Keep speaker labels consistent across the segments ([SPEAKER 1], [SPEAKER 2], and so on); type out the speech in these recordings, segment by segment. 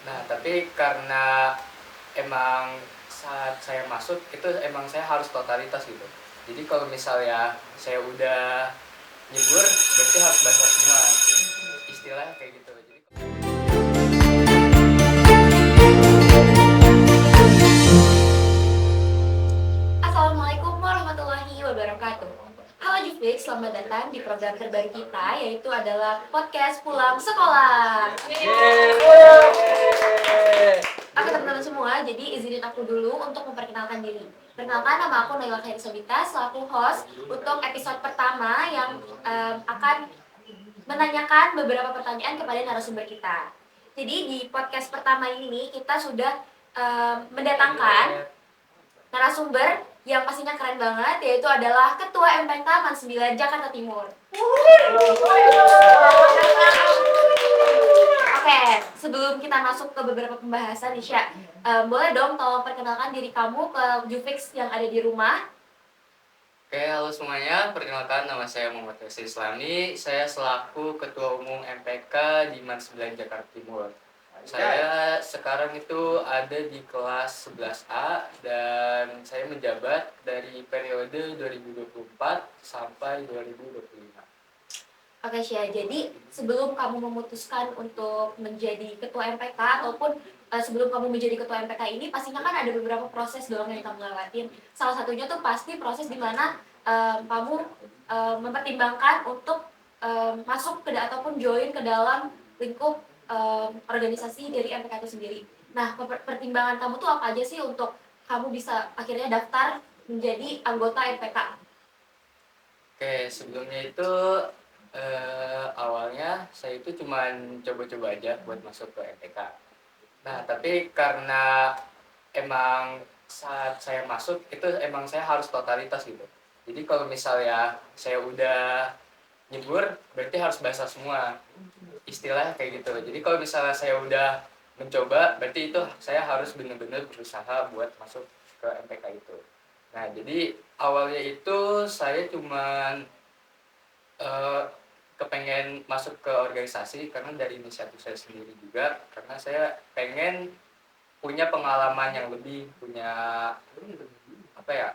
[SPEAKER 1] Nah, tapi karena emang saat saya masuk itu emang saya harus totalitas gitu. Jadi kalau misalnya saya udah nyebur, berarti harus basah semua. Istilahnya kayak gitu. Jadi
[SPEAKER 2] Assalamualaikum warahmatullahi wabarakatuh. Halo Jufik, selamat datang di program terbaru kita, yaitu adalah podcast Pulang Sekolah. Oke teman-teman semua, jadi izinin aku dulu untuk memperkenalkan diri. Perkenalkan, nama aku Naila Khairi Sobita, selaku host untuk episode pertama yang akan menanyakan beberapa pertanyaan kepada narasumber kita. Jadi di podcast pertama ini kita sudah mendatangkan narasumber yang pastinya keren banget, yaitu adalah Ketua MPK Man 9 Jakarta Timur. Oke, sebelum kita masuk ke beberapa pembahasan, Isya, boleh dong tolong perkenalkan diri kamu ke Jufix yang ada di rumah.
[SPEAKER 1] Oke, halo semuanya. Perkenalkan, nama saya Muhammad Yasir Islami. Saya selaku Ketua Umum MPK di Man 9 Jakarta Timur. Saya sekarang itu ada di kelas 11A dan saya menjabat dari periode 2024 sampai 2025.
[SPEAKER 2] Oke, Syah. Jadi sebelum kamu memutuskan untuk menjadi ketua MPK ataupun sebelum kamu menjadi ketua MPK ini, pastinya kan ada beberapa proses dong yang kamu lewatin. Salah satunya tuh pasti proses di mana kamu mempertimbangkan untuk masuk ke ataupun join ke dalam lingkup organisasi dari MPK itu sendiri. Nah, pertimbangan kamu tuh apa aja sih untuk kamu bisa akhirnya daftar menjadi anggota MPK?
[SPEAKER 1] Oke, sebelumnya itu awalnya saya itu cuman coba-coba aja buat masuk ke MPK. Nah, tapi karena emang saat saya masuk itu emang saya harus totalitas gitu. Jadi kalau misalnya saya udah nyebur, berarti harus basah semua. Istilahnya kayak gitu. Jadi kalau misalnya saya udah mencoba, berarti itu saya harus benar-benar berusaha buat masuk ke MPK itu. Nah, jadi awalnya itu saya cuman eh, kepengen masuk ke organisasi karena dari inisiatif saya sendiri juga, karena saya pengen punya pengalaman yang lebih, punya apa ya,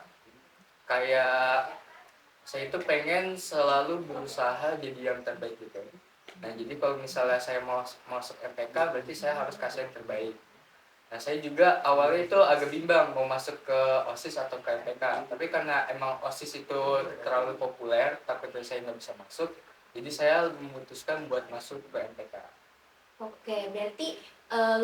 [SPEAKER 1] kayak saya itu pengen selalu berusaha jadi yang terbaik gitu. Nah, jadi kalau misalnya saya mau masuk MPK, berarti saya harus kasih yang terbaik. Nah, saya juga awalnya itu agak bimbang mau masuk ke OSIS atau ke MPK, tapi karena emang OSIS itu terlalu populer, takutnya saya nggak bisa masuk, jadi saya memutuskan buat masuk ke MPK.
[SPEAKER 2] Oke, berarti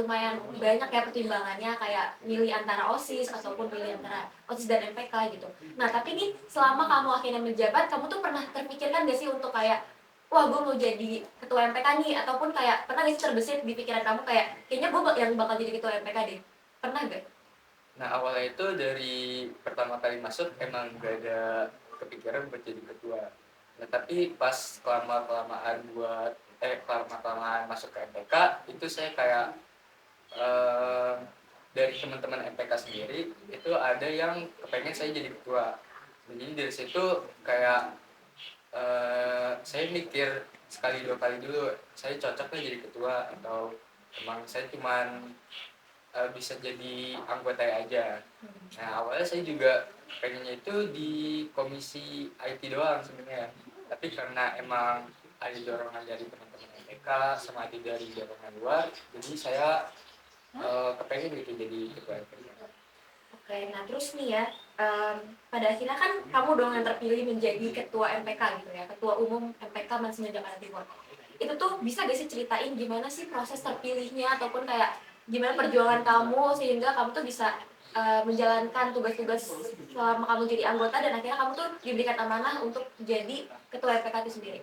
[SPEAKER 2] lumayan banyak ya pertimbangannya kayak milih antara OSIS ataupun milih antara OSIS dan MPK gitu. Nah, tapi nih selama kamu akhirnya menjabat, kamu tuh pernah terpikirkan gak sih untuk kayak, wah gue mau jadi ketua MPK nih, ataupun kayak pernah gak sih terbesit di pikiran kamu kayak, kayaknya gue yang bakal jadi ketua MPK deh. Pernah gak?
[SPEAKER 1] Nah, awalnya itu dari pertama kali masuk emang gak ada kepikiran buat jadi ketua. Nah, tapi pas kelamaan masuk ke MPK, itu saya kayak eh, dari teman-teman MPK sendiri itu ada yang kepengen saya jadi ketua. Jadi dari situ kayak saya mikir sekali dua kali dulu, saya cocoknya jadi ketua atau emang saya cuman bisa jadi anggota aja. Nah, awalnya saya juga pengennya itu di komisi IT doang sebenarnya. Tapi karena emang ada dorongan dari teman-teman MPK sama ada dari dorongan luar, jadi saya kepengen gitu jadi ketua MPK.
[SPEAKER 2] Oke, nah terus nih ya, pada akhirnya kan kamu dong yang terpilih menjadi ketua MPK gitu ya, ketua umum MPK Mansinya Jakarta Timur. Itu tuh bisa gak sih ceritain gimana sih proses terpilihnya ataupun kayak gimana perjuangan kamu sehingga kamu tuh bisa menjalankan tugas-tugas selama kamu jadi anggota dan akhirnya kamu tuh diberikan amanah untuk jadi ketua MPK itu sendiri.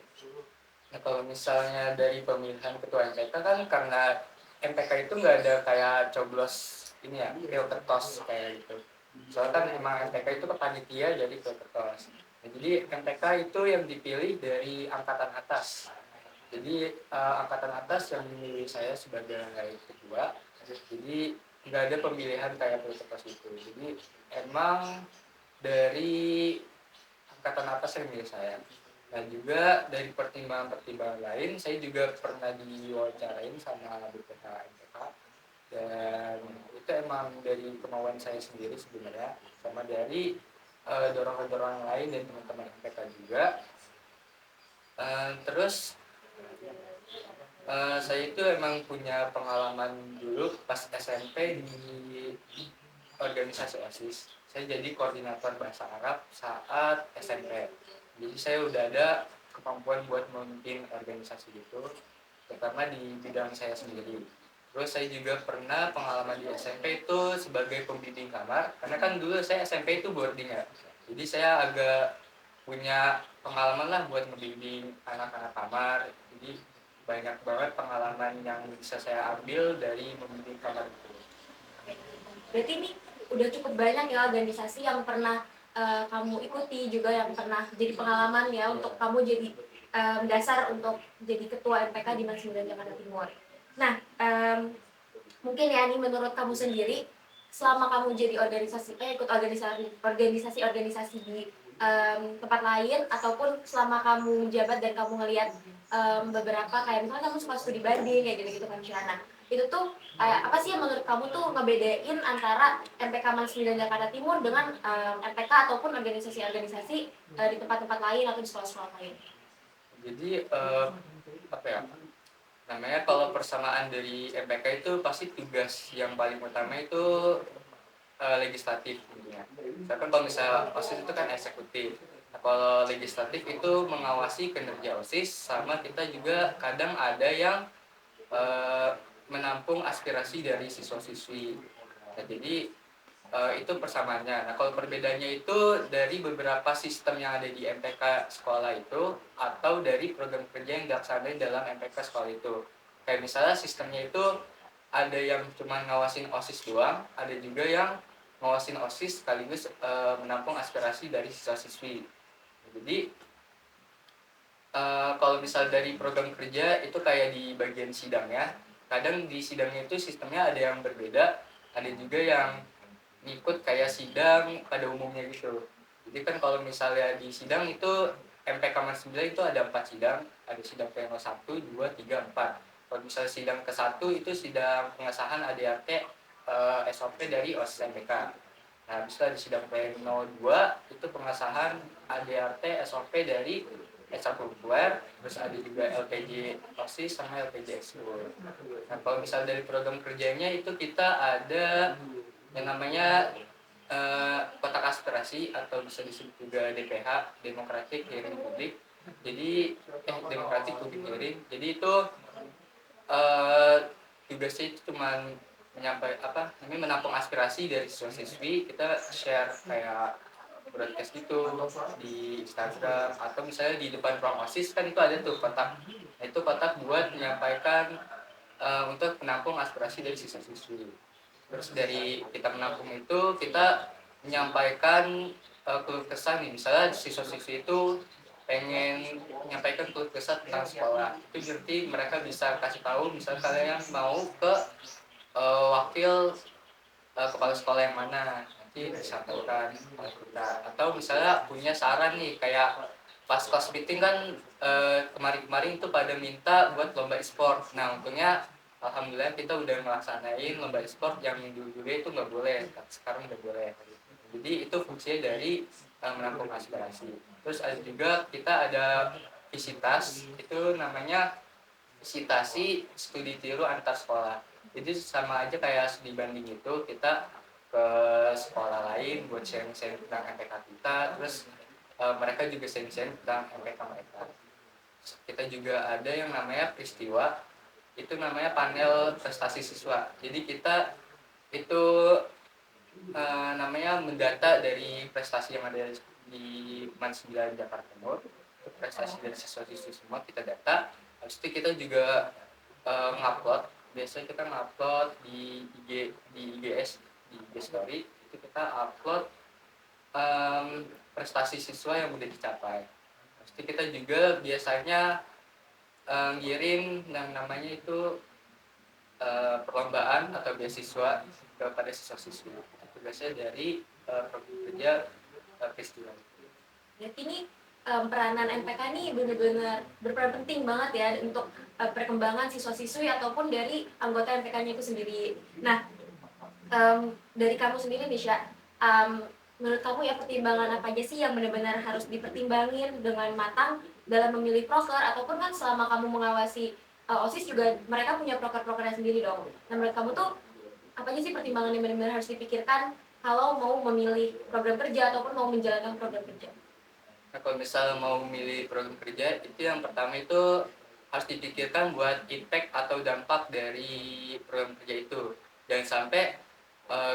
[SPEAKER 1] Nah, kalau misalnya dari pemilihan ketua MPK kan karena MPK itu nggak ada kayak coblos ini ya, pilkertos kayak gitu. Soalnya kan emang MPK itu kepanitia jadi pilkertos. Nah, jadi MPK itu yang dipilih dari angkatan atas. Jadi angkatan atas yang memilih saya sebagai ketua. Jadi nggak ada pemilihan kayak pilkertos itu. Jadi emang dari angkatan atas yang milih saya. Dan juga dari pertimbangan-pertimbangan lain, saya juga pernah diwawancarain sama BPH MPK. dan itu emang dari kemauan saya sendiri sebenarnya, sama dari dorongan-dorongan lain dari teman-teman MPK juga. Terus saya itu emang punya pengalaman dulu pas SMP di organisasi OSIS. Saya jadi koordinator bahasa Arab saat SMP. Jadi saya udah ada kemampuan buat memimpin organisasi itu, terutama di bidang saya sendiri. Terus saya juga pernah pengalaman di SMP itu sebagai pembimbing kamar, karena kan dulu saya SMP itu boarding ya. Jadi saya agak punya pengalaman lah buat membimbing anak-anak kamar. Jadi banyak banget pengalaman yang bisa saya ambil dari membimbing kamar itu.
[SPEAKER 2] Berarti ini udah cukup banyak ya organisasi yang pernah kamu ikuti, juga yang pernah jadi pengalaman ya untuk kamu jadi dasar untuk jadi ketua MPK di Mans 9 Jakarta Timur. Nah, mungkin ya ini menurut kamu sendiri, selama kamu jadi ikut organisasi di tempat lain, ataupun selama kamu menjabat dan kamu ngelihat beberapa kayak misalnya kamu suka studi banding kayak gitu-gitu kan Syana, itu tuh apa sih yang menurut kamu tuh ngebedain antara MPK Mans 9 Jakarta Timur dengan MPK ataupun organisasi-organisasi di tempat-tempat lain atau di sekolah-sekolah lain?
[SPEAKER 1] Jadi apa ya namanya, kalau persamaan dari MPK itu pasti tugas yang paling utama itu legislatif tentunya. Misalkan kalau misalnya OSIS itu kan eksekutif. Nah, kalau legislatif itu mengawasi kinerja OSIS, sama kita juga kadang ada yang eh, menampung aspirasi dari siswa-siswi. Nah, jadi itu persamaannya. Nah, kalau perbedaannya itu dari beberapa sistem yang ada di MPK sekolah itu, atau dari program kerja yang dilaksanain dalam MPK sekolah itu. Kayak misalnya sistemnya itu ada yang cuma ngawasin OSIS doang, ada juga yang ngawasin OSIS sekaligus menampung aspirasi dari siswa-siswi. Jadi kalau misal dari program kerja itu kayak di bagian sidangnya, kadang di sidangnya itu sistemnya ada yang berbeda, ada juga yang ngikut kayak sidang pada umumnya gitu. Jadi kan kalau misalnya di sidang itu MPK Mans 9 itu ada 4 sidang, ada sidang PNO 1, 2, 3, 4. Kalau misalnya sidang ke-1 itu sidang pengesahan ADRT SOP dari OSIS MPK. Nah, bisa di sidang PNO 2 itu pengesahan ADRT SOP dari ekstrakurikuler, terus ada juga LPJ OSIS sama LPJ ekskul. Nah, kalau misalnya dari program kerjanya itu kita ada yang namanya kotak aspirasi, atau bisa disebut juga DPH, Democratic Hearing Public. Jadi Democratic Public Hearing. Jadi itu eh, tugasnya itu cuma menampung aspirasi dari siswa-siswi. Kita share kayak broadcast gitu di Instagram, atau misalnya di depan ruang OSIS kan itu ada tuh kotak. Nah, itu kotak buat menyampaikan untuk menampung aspirasi dari siswa-siswi. Terus dari kita menampung itu kita menyampaikan keluh kesah nih, misalnya siswa-siswi itu pengen menyampaikan keluh kesah tentang sekolah, itu berarti mereka bisa kasih tahu misalnya kalian mau ke wakil kepala sekolah yang mana, nanti disampaikan oleh kita. Atau misalnya punya saran nih, kayak pas kelas meeting kan kemarin-kemarin itu pada minta buat lomba e-sport. Nah, untungnya alhamdulillah kita udah melaksanain lomba e-sport yang dulu itu nggak boleh, sekarang udah boleh. Jadi itu fungsinya dari menampung aspirasi. Terus ada juga kita ada visitas, itu namanya visitasi studi tiru antar sekolah. Jadi sama aja kayak studi banding itu, kita ke sekolah lain buat sharing-sharing tentang MPK kita, terus mereka juga sharing-sharing tentang MPK mereka. Kita juga ada yang namanya peristiwa, itu namanya panel prestasi siswa. Jadi kita itu namanya mendata dari prestasi yang ada di Mans 9 Jakarta Timur. Itu prestasi dari siswa-siswi semua kita data. Habis itu kita juga ngupload, biasanya kita ngupload di IGS, di IG story itu kita upload prestasi siswa yang udah dicapai. Habis itu kita juga biasanya ngirim yang namanya itu perlombaan atau beasiswa kepada siswa-siswi. Itu biasanya dari program kerja festival.
[SPEAKER 2] Berarti ini peranan MPK ini benar-benar berperan penting banget ya untuk perkembangan siswa-siswi ataupun dari anggota MPK-nya itu sendiri. Nah, dari kamu sendiri nih Sya, menurut kamu ya pertimbangan apa aja sih yang benar-benar harus dipertimbangin dengan matang dalam memilih proker, ataupun kan selama kamu mengawasi OSIS juga mereka punya proker-prokernya sendiri dong. Nah, menurut kamu tuh apa aja sih pertimbangan yang benar-benar harus dipikirkan kalau mau memilih program kerja ataupun mau menjalankan program kerja?
[SPEAKER 1] Nah, kalau misal mau memilih program kerja, itu yang pertama itu harus dipikirkan buat impact atau dampak dari program kerja itu. Jangan sampai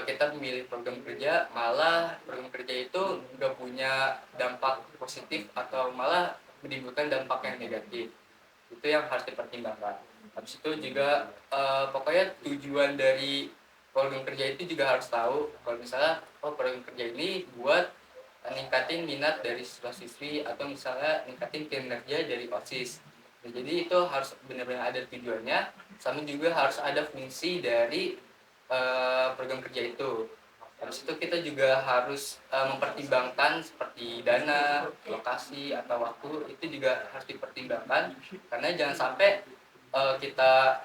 [SPEAKER 1] kita memilih program kerja, malah program kerja itu nggak punya dampak positif atau malah menimbulkan dampak yang negatif. Itu yang harus dipertimbangkan. Habis itu juga pokoknya tujuan dari program kerja itu juga harus tahu. Kalau misalnya, oh program kerja ini buat ningkatin minat dari siswa-siswi atau misalnya ningkatin kinerja dari OSIS. Nah, jadi itu harus benar-benar ada tujuannya, sama juga harus ada fungsi dari program kerja itu. Habis itu kita juga harus mempertimbangkan seperti dana, lokasi atau waktu, itu juga harus dipertimbangkan karena jangan sampai kita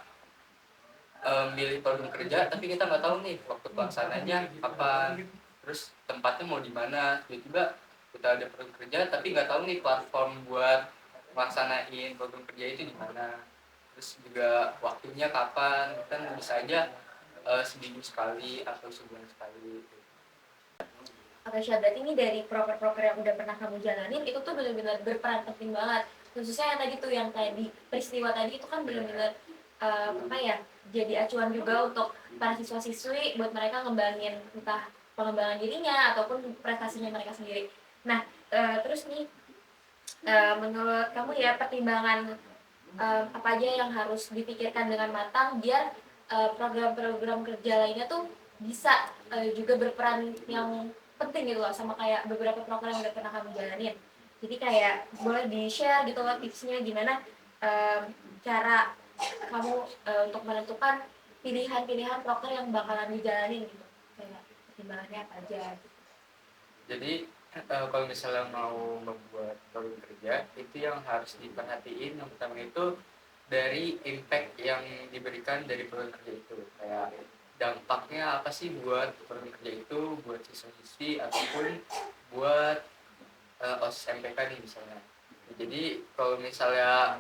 [SPEAKER 1] milih program kerja tapi kita nggak tahu nih waktu pelaksananya kapan, terus tempatnya mau di mana, tiba-tiba kita ada program kerja tapi nggak tahu nih platform buat melaksanain program kerja itu di mana, terus juga waktunya kapan, kan bisa aja seminggu sekali atau sebulan sekali.
[SPEAKER 2] Oke Syah, berarti ini dari proker-proker yang udah pernah kamu jalanin itu tuh benar-benar berperan penting banget, khususnya yang tadi tuh, yang tadi peristiwa tadi itu kan benar-benar apa ya, jadi acuan juga untuk para siswa-siswi buat mereka ngembangin entah pengembangan dirinya ataupun prestasinya mereka sendiri. Nah, terus nih, menurut kamu ya pertimbangan apa aja yang harus dipikirkan dengan matang biar program-program kerja lainnya tuh bisa juga berperan yang penting gitu loh, sama kayak beberapa program yang udah pernah kamu jalanin. Jadi kayak boleh di-share gitu loh tipsnya gimana cara kamu untuk menentukan pilihan-pilihan proker yang bakalan dijalanin gitu. Kayak pertimbangannya apa aja gitu.
[SPEAKER 1] Jadi kalau misalnya mau membuat program kerja itu yang harus diperhatiin yang pertama itu dari impact yang diberikan dari program kerja itu, kayak dampaknya apa sih buat program kerja itu, buat siswa-siswi ataupun buat OSIS MPK nih misalnya. Jadi kalau misalnya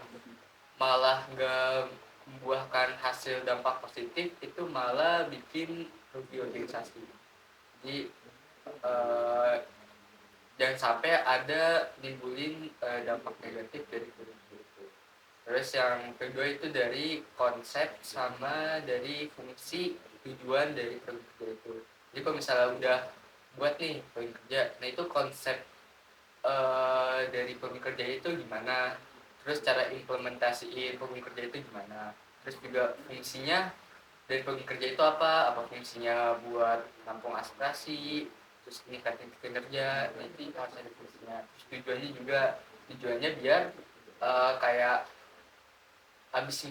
[SPEAKER 1] malah nggak membuahkan hasil dampak positif, itu malah bikin rugi organisasi. Jadi eh, jangan sampai ada nimbulin dampak negatif dari program itu. Terus yang kedua itu dari konsep sama dari fungsi tujuan dari program kerja itu. Jadi kalau misalnya udah buat nih program kerja, nah itu konsep dari program kerja itu gimana, terus cara implementasiin program kerja itu gimana, terus juga fungsinya dari program kerja itu apa fungsinya buat nampung aspirasi, terus meningkatin kinerja, nanti harus ada fungsinya. Terus tujuannya biar kayak habis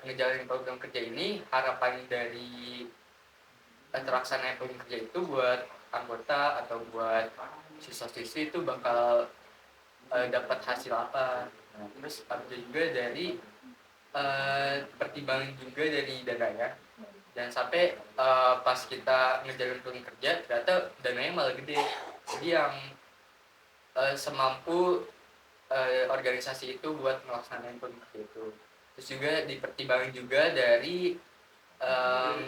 [SPEAKER 1] ngejalanin program kerja ini, harapan dari terlaksananya program kerja itu buat anggota atau buat siswa-siswi itu bakal dapat hasil apa. Nah, terus ada juga dari pertimbangan juga dari dana ya. Jangan sampai pas kita ngejalanin program kerja ternyata dananya malah gede. Jadi yang semampu organisasi itu buat melaksanakan program kerja itu. Terus juga dipertimbangkan juga um,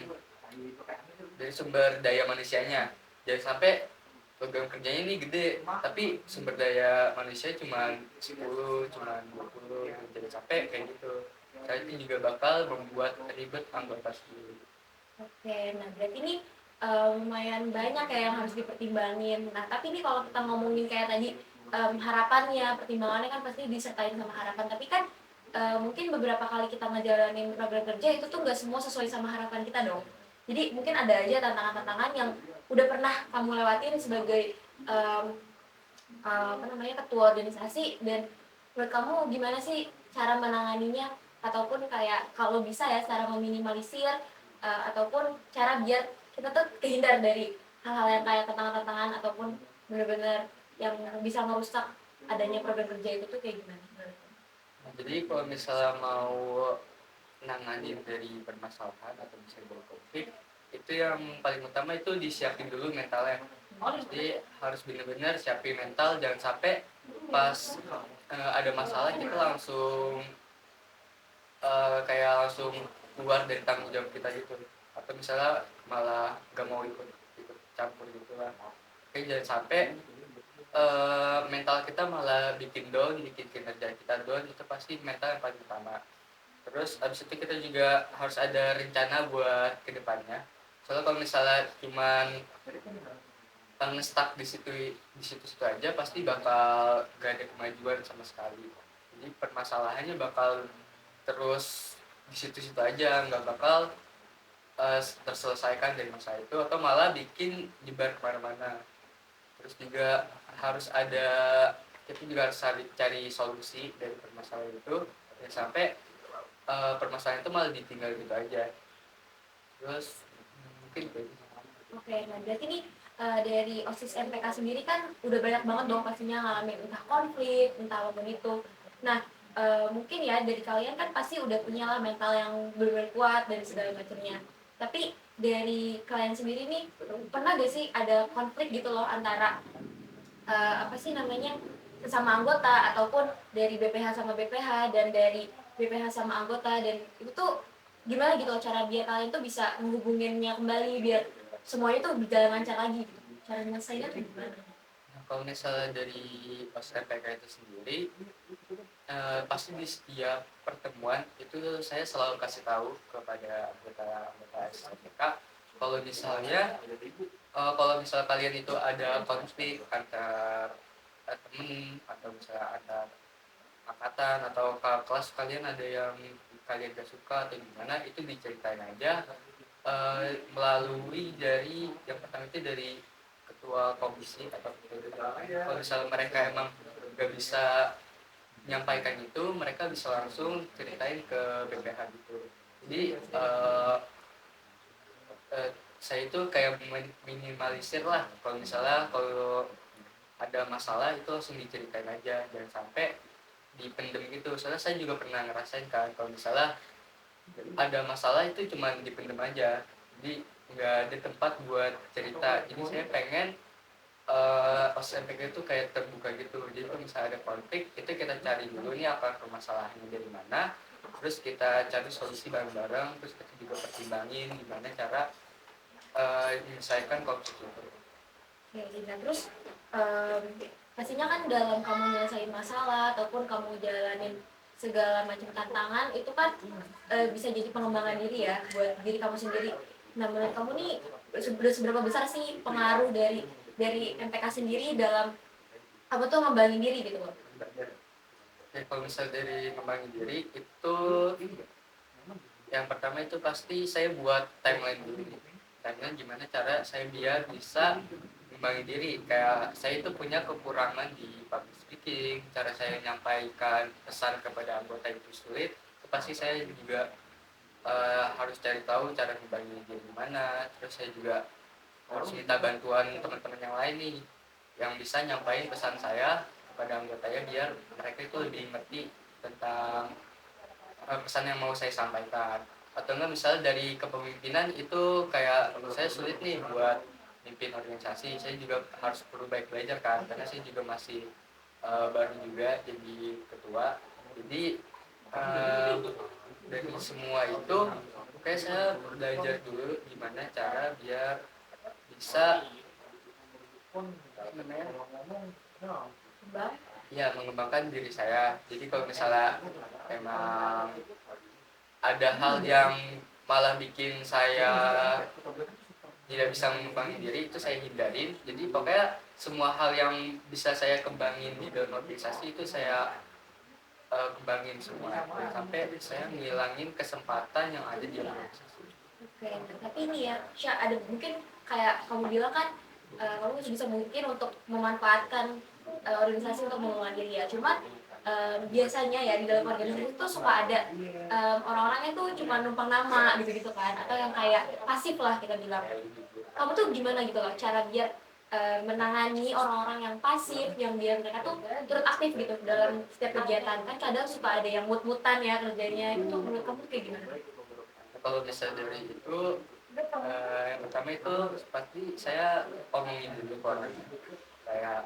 [SPEAKER 1] dari sumber daya manusianya. Jangan sampai program kerjanya ini gede tapi sumber daya manusia cuma 10, cuma 20, jadi capek kayak gitu. Saya itu juga bakal membuat ribet anggota sendiri.
[SPEAKER 2] Oke, nah berarti ini lumayan banyak ya yang harus dipertimbangin. Nah, tapi ini kalau kita ngomongin kayak tadi harapannya, pertimbangannya kan pasti disertai sama harapan. Tapi kan mungkin beberapa kali kita ngejalanin program kerja itu tuh nggak semua sesuai sama harapan kita dong. Jadi mungkin ada aja tantangan-tantangan yang udah pernah kamu lewatin sebagai apa namanya, ketua organisasi, dan menurut kamu gimana sih cara menanganinya, ataupun kayak kalau bisa ya cara meminimalisir ataupun cara biar kita tuh kehindar dari hal-hal yang kayak tantangan-tantangan ataupun benar-benar yang bisa merusak adanya program kerja itu tuh kayak gimana?
[SPEAKER 1] Jadi kalau misalnya mau nanganin dari permasalahan atau misalnya dari konflik, itu yang paling utama itu disiapin dulu mentalnya. Jadi harus benar-benar siapin mental, jangan sampai pas ada masalah kita langsung kayak langsung keluar dari tanggung jawab kita gitu, atau misalnya malah gak mau ikut campur gitu lah. Oke, jangan sampai mental kita malah bikin down, bikin kinerja kita down. Itu pasti mental yang paling utama. Terus abis itu kita juga harus ada rencana buat kedepannya. Soalnya kalau misalnya cuman stuck di situ aja, pasti bakal gak ada kemajuan sama sekali. Jadi permasalahannya bakal terus di situ-situ aja, nggak bakal terselesaikan dari masalah itu, atau malah bikin nyebar kemana-mana. Terus juga harus ada kita juga harus cari solusi dari permasalahan itu, ya sampai permasalahan itu malah ditinggal gitu aja. Terus mungkin kayak gitu.
[SPEAKER 2] Oke, nah berarti nih dari OSIS MPK sendiri kan udah banyak banget dong pastinya ngalamin entah konflik, entah apapun itu. Nah, mungkin ya dari kalian kan pasti udah punya lah mental yang benar-benar kuat dan segala macamnya. Tapi dari kalian sendiri nih, pernah gak sih ada konflik gitu loh antara apa sih namanya sesama anggota, ataupun dari BPH sama BPH, dan dari BPH sama anggota, dan itu tuh gimana gitu loh cara biar kalian tuh bisa menghubunginnya kembali biar semuanya tuh berjalan lancar lagi gitu. Cara nyelesainnya tuh gimana?
[SPEAKER 1] Nah, kalau misalnya dari OSPK itu sendiri, pasti di setiap pertemuan itu saya selalu kasih tahu kepada anggota SMPK kalau misalnya kalau misalnya kalian itu ada konflik antar temen, atau misalnya antar angkatan atau kelas kalian ada yang kalian gak suka atau gimana, itu diceritain aja melalui dari yang pertama itu dari ketua komisi atau ketua. Kalau misalnya mereka emang gak bisa menyampaikan itu, mereka bisa langsung ceritain ke BPH gitu. Jadi saya itu kayak minimalisir lah, kalau misalnya kalau ada masalah itu langsung diceritain aja, jangan sampai dipendem gitu. Soalnya saya juga pernah ngerasain kan, kalau misalnya ada masalah itu cuma dipendem aja, jadi nggak ada tempat buat cerita. Jadi saya pengen OSMPK itu kayak terbuka gitu. Jadi kalau misalnya ada konflik itu kita cari dulu nih akar permasalahannya dari mana, terus kita cari solusi bareng-bareng, terus kita juga pertimbangin gimana cara menyelesaikan konflik itu.
[SPEAKER 2] Ya, nah terus em, pastinya kan dalam kamu nyelesain masalah ataupun kamu jalanin segala macam tantangan itu kan bisa jadi pengembangan diri ya buat diri kamu sendiri. Nah menurut kamu nih seberapa besar sih pengaruh dari MPK sendiri dalam kamu tuh ngembangin diri gitu loh?
[SPEAKER 1] Oke, kalau misalnya dari ngembangin diri itu, yang pertama itu pasti saya buat timeline dulu nih. Timeline gimana cara saya biar bisa ngembangin diri. Kayak saya itu punya kekurangan di public speaking, cara saya menyampaikan pesan kepada anggota itu sulit. Itu pasti saya juga harus cari tahu cara ngembangin diri gimana. Terus saya juga harus minta bantuan teman-teman yang lain nih, yang bisa nyampaikan pesan saya kepada anggotanya biar mereka itu lebih ngerti tentang pesan yang mau saya sampaikan. Atau enggak misalnya dari kepemimpinan itu kayak saya sulit nih buat mimpin organisasi, saya juga harus perlu baik belajar kan, karena saya juga masih baru juga jadi ketua. Jadi dari semua itu kayak saya belajar dulu gimana cara biar bisa
[SPEAKER 2] Bang?
[SPEAKER 1] ya mengembangkan diri saya. Jadi kalau misalnya emang ada hal yang malah bikin saya tidak bisa mengembangin diri, itu saya hindarin. Jadi pokoknya semua hal yang bisa saya kembangin di dalam organisasi itu saya kembangin semua, jangan sampai saya ngilangin kesempatan yang ada di organisasi.
[SPEAKER 2] Oke, nah, tapi ini ya, Syah, ada mungkin kayak kamu bilang kan, kamu bisa mungkin untuk memanfaatkan organisasi untuk mengembangkan diri ya. Cuma biasanya ya di dalam organisasi itu suka ada orang-orangnya tuh cuma numpang nama gitu-gitu kan, atau yang kayak pasif lah kita bilang. Kamu tuh gimana gitu loh cara biar menangani orang-orang yang pasif, yang biar mereka tuh turut aktif gitu dalam setiap kegiatan. Kan kadang suka ada yang mut-mutan ya kerjanya, itu tuh menurut kamu kayak gimana?
[SPEAKER 1] Kalau misalnya dari itu, yang pertama itu pasti saya omongin dulu ke orang, kayak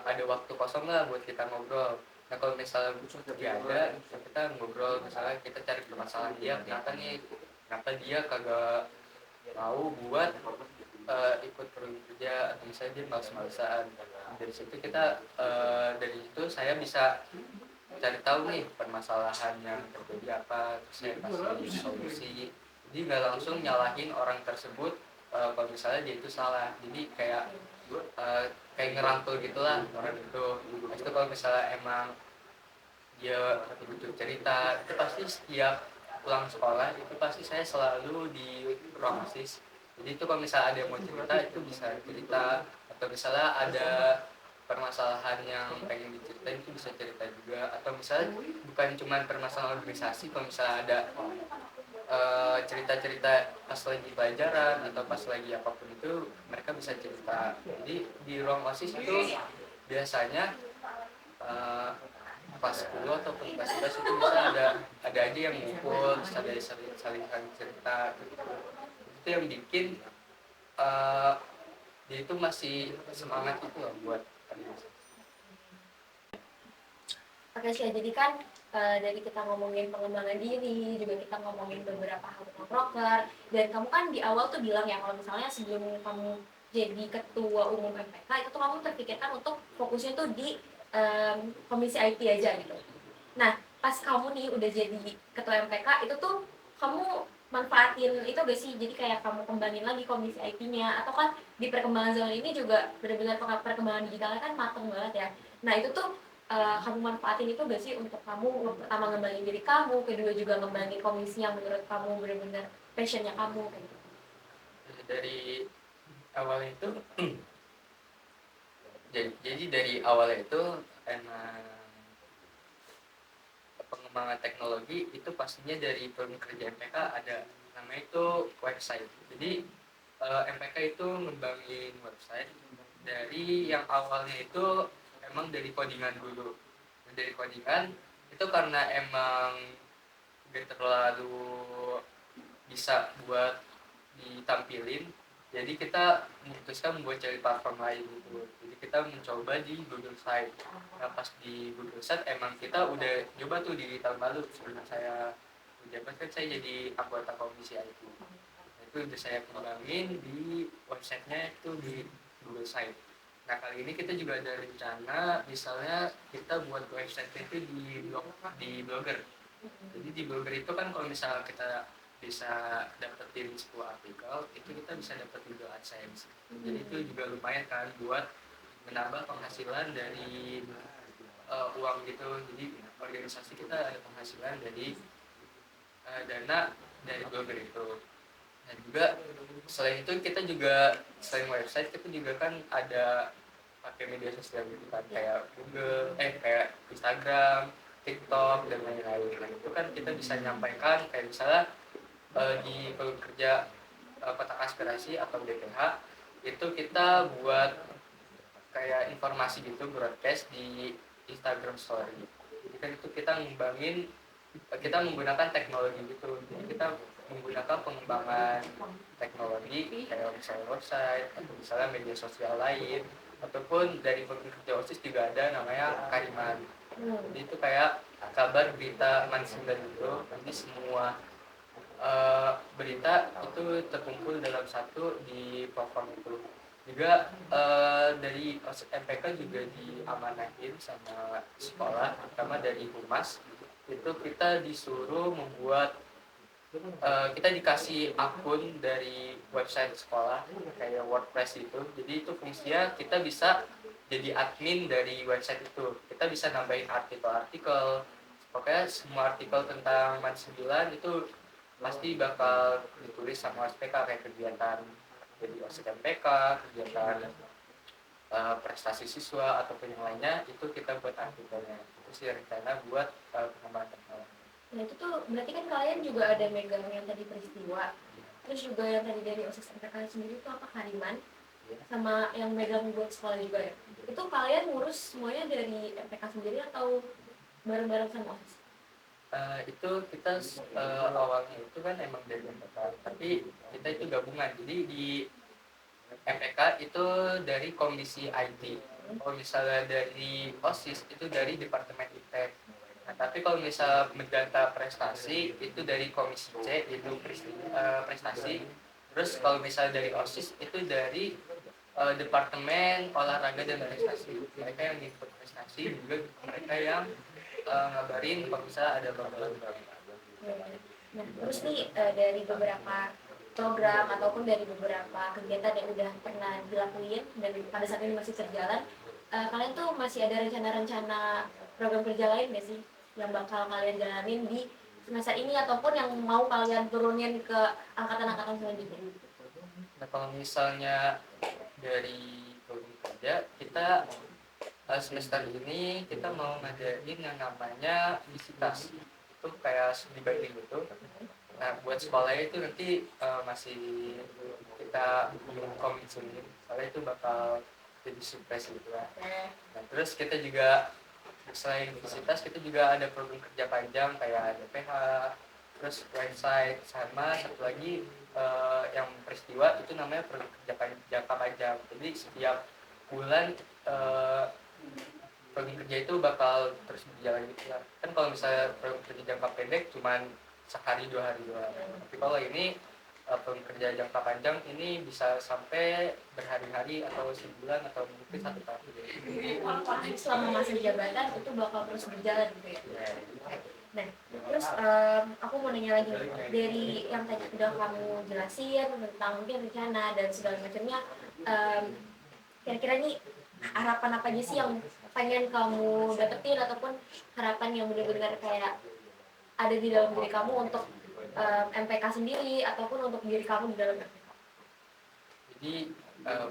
[SPEAKER 1] ada waktu kosong lah buat kita ngobrol. Nah kalau misalnya dia ada, kita ngobrol, misalnya kita cari permasalahan dia, kenapa nih, kenapa dia kagak mau buat ikut program kerja, atau misalnya dia males-malesan. Dari situ kita, dari itu saya bisa cari tahu nih permasalahan yang terjadi apa, terus saya kasih solusi. Jadi nggak langsung nyalahin orang tersebut kalau misalnya dia itu salah. Jadi kayak eh, kayak ngerangkul gitulah orang itu. Habis itu kalau misalnya emang dia butuh cerita, itu pasti setiap pulang sekolah itu pasti saya selalu di ruang asis. Jadi itu kalau misalnya ada yang mau cerita itu bisa cerita, atau misalnya ada permasalahan yang pengen diceritain itu bisa cerita juga, atau misalnya bukan cuma permasalahan organisasi, kalau misalnya ada cerita-cerita pas lagi pelajaran atau pas lagi apapun itu mereka bisa cerita. Jadi di ruang osis itu biasanya eh, pas 10 atau pas 11 itu bisa ada aja yang ngumpul, bisa ada saling cerita gitu. Itu yang bikin eh, dia itu masih semangat itu loh buat organisasi.
[SPEAKER 2] Oke sih, jadi kan dari kita ngomongin pengembangan diri, juga kita ngomongin beberapa hal tentang proker, dan kamu kan di awal tuh bilang ya kalau misalnya sebelum kamu jadi ketua umum MPK itu tuh kamu terpikirkan untuk fokusnya tuh di komisi IT aja gitu. Nah, pas kamu nih udah jadi ketua MPK itu tuh kamu manfaatin itu gak sih? Jadi kayak kamu kembangin lagi komisi IT-nya, atau kan di perkembangan zaman ini juga benar-benar perkembangan digitalnya kan mateng banget ya. Nah itu tuh kamu manfaatin itu gak sih untuk kamu pertama ngembangin diri kamu, kedua juga ngembangin komisi yang menurut kamu benar-benar passionnya kamu kayak gitu.
[SPEAKER 1] Dari awal itu jadi dari awal itu emang pengembangan teknologi itu pastinya dari program kerja MPK ada namanya itu website. Jadi MPK itu ngembangin website dari yang awalnya itu emang dari codingan dulu. Dari codingan itu karena emang gak terlalu bisa buat ditampilin, jadi kita memutuskan membuat cari platform lain gitu. Jadi kita mencoba di Google Site. Nah pas di Google Site emang kita udah coba tuh di tahun lalu sebelum saya menjabat kan saya jadi anggota komisi IT. Nah, itu udah saya kembangin di websitenya itu di Google Site. Nah kali ini kita juga ada rencana misalnya kita buat website itu di Blogger. Jadi di Blogger itu kan kalau misalnya kita bisa dapetin sebuah artikel itu kita bisa dapetin Google AdSense. Jadi itu juga lumayan kan buat menambah penghasilan dari uang gitu. Jadi organisasi kita ada penghasilan dari dana dari Blogger itu. Dan juga selain itu kita juga selain website kita juga kan ada pakai media sosial gitu kan, kayak Google, kayak Instagram, TikTok dan lain-lain. Nah, itu kan kita bisa nyampaikan kayak misalnya di pekerja kotak aspirasi atau BPH itu kita buat kayak informasi gitu broadcast di Instagram Story. Jadi kan itu kita ngembangin, kita menggunakan teknologi gitu. Jadi kita menggunakan pengembangan teknologi kayak misalnya website atau misalnya media sosial lain, ataupun dari pekerja OSIS juga ada namanya Kariman. Jadi itu kayak kabar berita Man 9 itu, nanti semua berita itu terkumpul dalam satu di platform itu. Juga dari MPK juga diamanahin sama sekolah, terutama dari Humas, itu kita disuruh membuat, kita dikasih akun dari website sekolah kayak WordPress itu. Jadi itu fungsinya kita bisa jadi admin dari website itu. Kita bisa nambahin artikel-artikel. Pokoknya semua artikel tentang MAN 9 itu pasti bakal ditulis sama SPK, kayak kegiatan jadi OSIS MPK, kegiatan prestasi siswa ataupun yang lainnya itu kita buat artikelnya. Itu sih rencana buat pengembangan teknologi.
[SPEAKER 2] Nah itu tuh berarti kan kalian juga ada megang yang tadi peristiwa, terus juga yang tadi dari OSIS MPK sendiri itu apa Hariman. sama yang megang buat sekolah juga ya. Itu kalian ngurus semuanya dari MPK sendiri atau bareng-bareng sama OSIS?
[SPEAKER 1] Itu kita awalnya itu kan emang dari MPK, tapi kita itu gabungan. Jadi di MPK itu dari komisi IT. Kalau misalnya dari OSIS itu dari Departemen IPTEK. Nah, tapi kalau misalnya mendata prestasi itu dari komisi C, itu prestasi. Terus kalau misalnya dari OSIS itu dari Departemen Olahraga dan Prestasi. Mereka yang input prestasi, juga mereka yang ngabarin kalau misalnya ada lomba-lomba.
[SPEAKER 2] Nah, terus nih dari beberapa program ataupun dari beberapa kegiatan yang udah pernah dilakuin dan pada saat ini masih terjalan, kalian tuh masih ada rencana-rencana program kerja lain nggak sih yang bakal kalian jalanin di semester ini ataupun yang mau kalian turunin ke angkatan-angkatan selanjutnya?
[SPEAKER 1] Nah, kalau misalnya dari program kerja, kita semester ini kita mau ngadain yang namanya visitas. Itu kayak studi banding gitu. Nah, buat sekolahnya itu nanti masih kita belum komit sendiri. Soalnya itu bakal jadi surprise gitu kan. Nah, terus kita juga selain visitas kita juga ada program kerja panjang kayak DPH, terus website, sama satu lagi yang peristiwa itu namanya program kerja jangka panjang. Jadi setiap bulan program kerja itu bakal terus berjalan gitu lah. Kan kalau misalnya program kerja jangka pendek cuman sehari 2 hari doang. Tapi kalau ini program kerja jangka panjang ini bisa sampai berhari-hari atau sebulan atau mungkin 1 tahun.
[SPEAKER 2] Jadi selama masa jabatan itu bakal terus berjalan gitu ya. Nah, terus aku mau nanya lagi nih, dari yang tadi udah kamu jelasin tentang mungkin rencana dan segala macamnya, kira-kira nih harapan apa aja sih yang pengen kamu dapetin ataupun harapan yang benar-benar kayak ada di dalam diri kamu untuk MPK sendiri ataupun untuk diri kamu di dalam MPK?
[SPEAKER 1] Jadi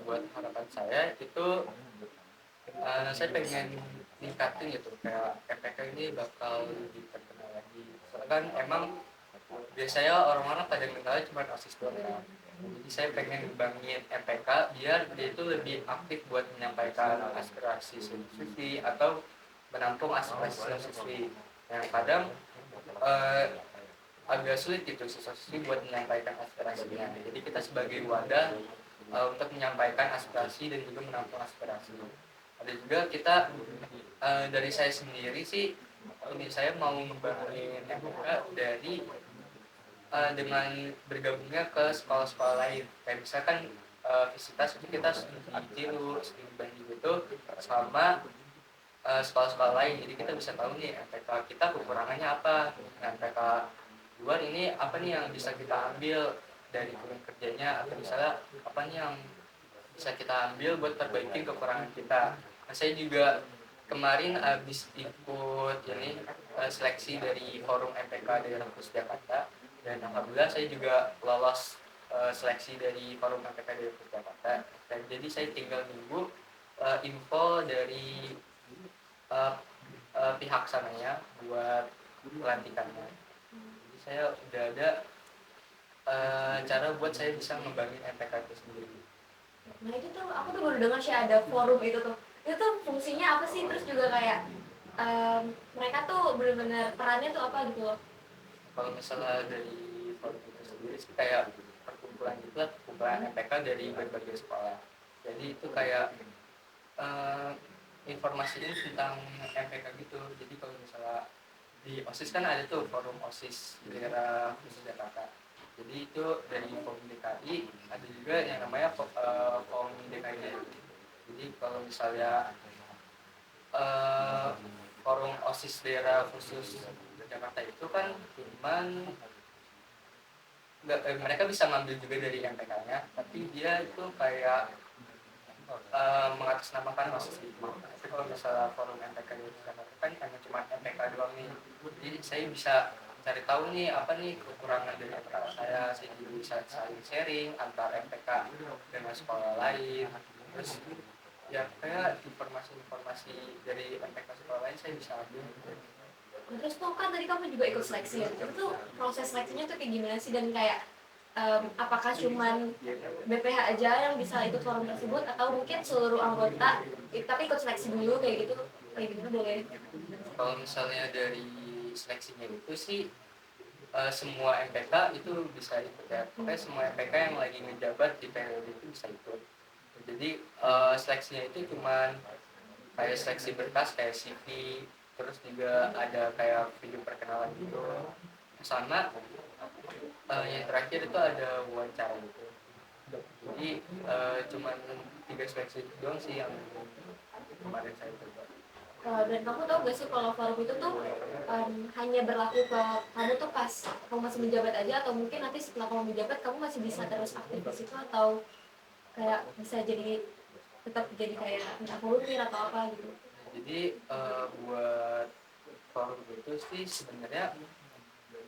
[SPEAKER 1] buat harapan saya itu saya pengen ningkatin gitu, kayak FPK ini bakal lebih terkenal lagi. Soalnya kan emang biasanya orang-orang pada mengenalnya cuma OSIS doang kan. Jadi saya pengen ngembangin MPK biar dia itu lebih aktif buat menyampaikan aspirasi siswi atau menampung aspirasi siswi yang kadang eh, agak sulit gitu siswi buat menyampaikan aspirasinya. Jadi kita sebagai wadah untuk menyampaikan aspirasi dan juga menampung aspirasi. Ada juga kita dari saya sendiri sih, ini saya mau membangun MPK dari dengan bergabungnya ke sekolah-sekolah lain. Kayak misalkan visitas itu kita tiru studi banding itu sama sekolah-sekolah lain. Jadi kita bisa tahu nih MPK kita kekurangannya apa, MPK luar ini apa nih yang bisa kita ambil dari program kerjanya, atau misalnya apa nih yang bisa kita ambil buat perbaikin kekurangan kita. Nah, saya juga kemarin habis ikut ini seleksi dari forum MPK daerah khusus Jakarta, dan alhamdulillah saya juga lolos seleksi dari forum MPK daerah khusus Jakarta. Dan jadi saya tinggal nunggu info dari uh, pihak sananya buat pelantikannya. Jadi saya udah ada cara buat saya bisa ngembangin MPK itu sendiri.
[SPEAKER 2] Nah itu tuh aku tuh baru dengar sih ada forum itu tuh fungsinya apa sih, terus juga kayak mereka tuh benar-benar perannya tuh apa gitu loh.
[SPEAKER 1] Kalau misalnya dari forum itu sendiri sih kayak perkumpulan gitu lah, perkumpulan MPK dari berbagai sekolah. Jadi itu kayak uh, informasiin tentang MPK gitu. Jadi kalau misalnya di OSIS kan ada tuh forum OSIS di daerah khusus Jakarta. Jadi itu dari forum DKI, ada juga yang namanya forum DKI. Jadi kalau misalnya forum OSIS daerah khusus Jakarta itu kan cuman mereka bisa ngambil juga dari MPK-nya, tapi dia itu kayak mengatasnamakan OSIS itu. Tapi kalau misalnya forum MPK itu kan hanya cuma MPK doang nih. Jadi saya bisa cari tahu nih apa nih kekurangan dari MPK saya juga bisa saling sharing antar MPK dengan sekolah lain. Terus ya kayak informasi-informasi dari MPK sekolah lain saya bisa ambil.
[SPEAKER 2] Nah, terus tuh kan tadi kamu juga ikut seleksi ya, itu tuh proses seleksinya tuh kayak gimana sih, dan kayak apakah cuman BPH aja yang bisa ikut forum tersebut atau mungkin seluruh anggota tapi ikut seleksi dulu kayak gitu boleh.
[SPEAKER 1] Kalau misalnya dari seleksinya itu sih semua MPK itu bisa ikut ya. Pokoknya semua MPK yang lagi ngejabat di periode itu bisa ikut. Jadi seleksinya itu cuman kayak seleksi berkas kayak CV, terus juga ada kayak video perkenalan gitu. Sama yang terakhir itu ada wawancara gitu. Jadi cuman 3 seleksi doang sih yang kemarin saya coba.
[SPEAKER 2] Dan kamu tahu gak sih kalau forum itu tuh hanya berlaku ke kamu tuh pas kamu masih menjabat aja atau mungkin nanti setelah kamu menjabat kamu masih bisa terus aktif di situ atau kayak bisa jadi tetap jadi kayak entah volunteer atau apa gitu.
[SPEAKER 1] Jadi buat forum itu sih sebenarnya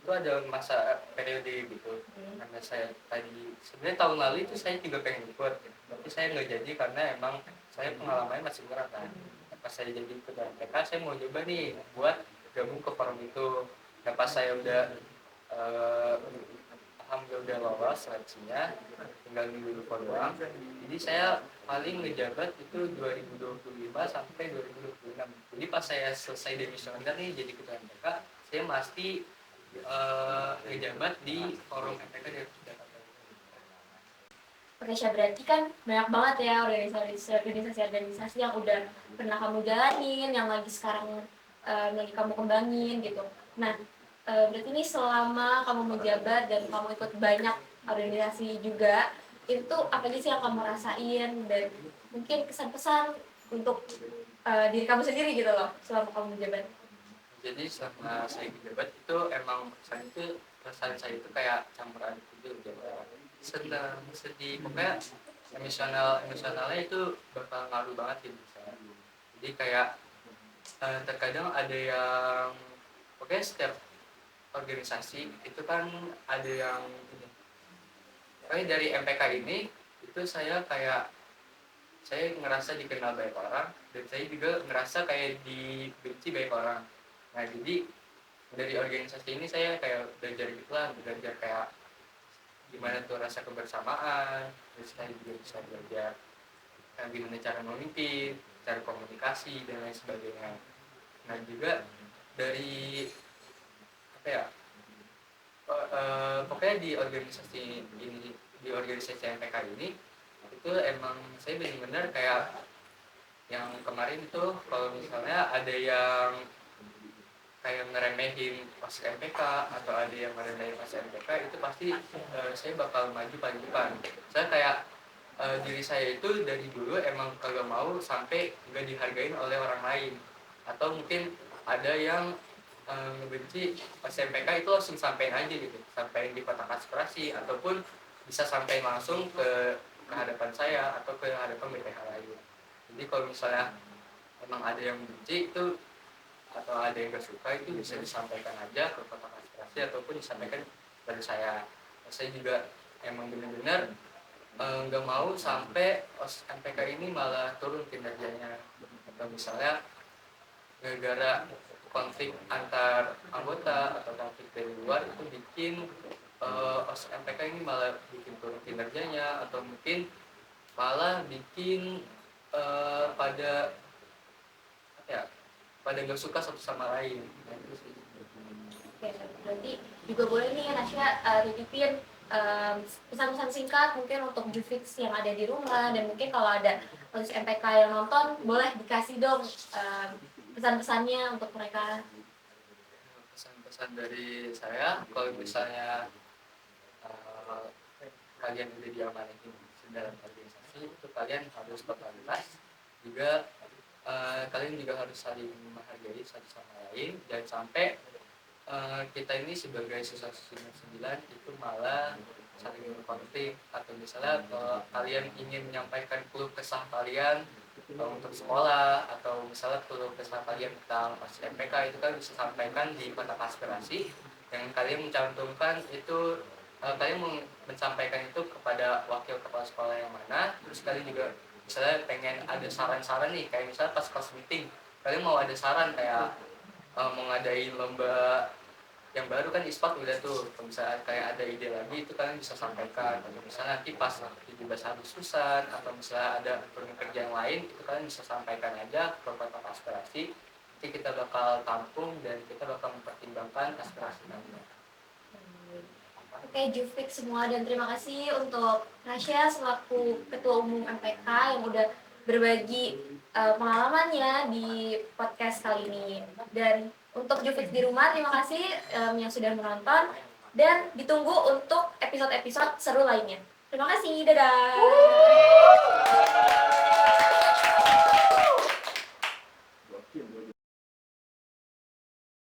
[SPEAKER 1] itu ada masa periode gitu, karena saya tadi sebenarnya tahun lalu itu saya juga pengen ikut, tapi saya nggak jadi karena emang saya pengalamannya masih kurang kan. Pas saya jadi ketua MPK saya mau coba nih buat gabung ke forum itu. Nah pas saya udah eh, alhamdulillah udah lolos seleksinya, tinggal nunggu doang. Jadi saya paling ngejabat itu 2025 sampai 2026. Jadi pas saya selesai demisioner nih jadi ketua MPK, saya pasti ngejabat di forum MPK di Jakarta.
[SPEAKER 2] Oke Syah, berarti kan banyak banget ya organisasi-organisasi yang udah pernah kamu jalanin, yang lagi sekarang lagi kamu kembangin gitu. Nah, berarti ini selama kamu menjabat dan kamu ikut banyak organisasi juga, itu apa aja sih yang kamu rasain dan mungkin kesan-pesan untuk diri kamu sendiri gitu loh selama kamu menjabat?
[SPEAKER 1] Jadi selama saya menjabat itu emang perasaan saya itu kayak campur aduk gitu, senang sedih, pokoknya emosionalnya itu bakal ngaruh banget gitu saya. Jadi kayak terkadang ada yang pokoknya setiap organisasi itu kan ada yang ini, pokoknya dari MPK ini itu saya ngerasa dikenal banyak orang dan saya juga ngerasa kayak dibenci banyak orang. Nah jadi dari organisasi ini saya kayak belajar gitu lah, belajar kayak gimana tuh rasa kebersamaan, terus saya juga bisa belajar gimana cara memimpin, cara komunikasi dan lain sebagainya. Nah juga dari apa ya, pokoknya di organisasi MPK ini itu emang saya benar-benar kayak yang kemarin itu kalau misalnya ada yang kayak ngeremehin pas MPK atau ada yang ngeremehin pas MPK itu pasti saya bakal maju paling depan. Saya kayak diri saya itu dari dulu emang kagak mau sampai nggak dihargain oleh orang lain, atau mungkin ada yang ngebenci pas MPK itu langsung sampein aja gitu, sampein di kotak aspirasi ataupun bisa sampein langsung ke hadapan saya atau ke hadapan BPH lain. Jadi kalau misalnya emang ada yang benci itu atau ada yang gak suka itu bisa disampaikan aja ke kotak aspirasi ataupun disampaikan pada saya. Saya juga emang benar-benar nggak mau sampai MPK ini malah turun kinerjanya, atau misalnya gara-gara konflik antar anggota atau konflik dari luar itu bikin MPK ini malah bikin turun kinerjanya atau mungkin malah bikin pada apa ya, pada nggak suka satu sama lain. Nah, itu sih.
[SPEAKER 2] Oke, berarti juga boleh nih Nasya titipin pesan-pesan singkat mungkin untuk Juvix yang ada di rumah dan mungkin kalau ada khusus MPK yang nonton boleh dikasih dong pesan-pesannya untuk mereka.
[SPEAKER 1] Pesan-pesan dari saya kalau misalnya uh, kalian udah diamanahin dalam organisasi itu kalian harus totalitas juga, kalian juga harus saling menghargai satu sama lain, dan sampai kita ini sebagai siswa 9 itu malah saling berkonflik, atau misalnya kalian ingin menyampaikan keluh kesah kalian untuk sekolah atau misalnya keluh kesah kalian tentang MPK itu kan bisa sampaikan di kotak aspirasi yang kalian mencantumkan itu, kalian menyampaikan itu kepada wakil kepala sekolah yang mana, terus kalian juga misalnya pengen ada saran-saran nih kayak misalnya pas kelas meeting kalian mau ada saran kayak mau ngadain lomba yang baru kan ispat udah tuh, kalau misalnya kayak ada ide lagi itu kalian bisa sampaikan, atau misalnya nanti pas 17 Agustusan atau misalnya ada program kerja yang lain itu kalian bisa sampaikan aja ke kotak aspirasi, nanti kita bakal tampung dan kita bakal mempertimbangkan aspirasi kalian.
[SPEAKER 2] Oke, Jufik semua, dan terima kasih untuk Rasya selaku Ketua Umum MPK yang udah berbagi pengalamannya di podcast kali ini. Dan untuk Jufik di rumah, terima kasih yang sudah menonton dan ditunggu untuk episode-episode seru lainnya. Terima kasih, dadah.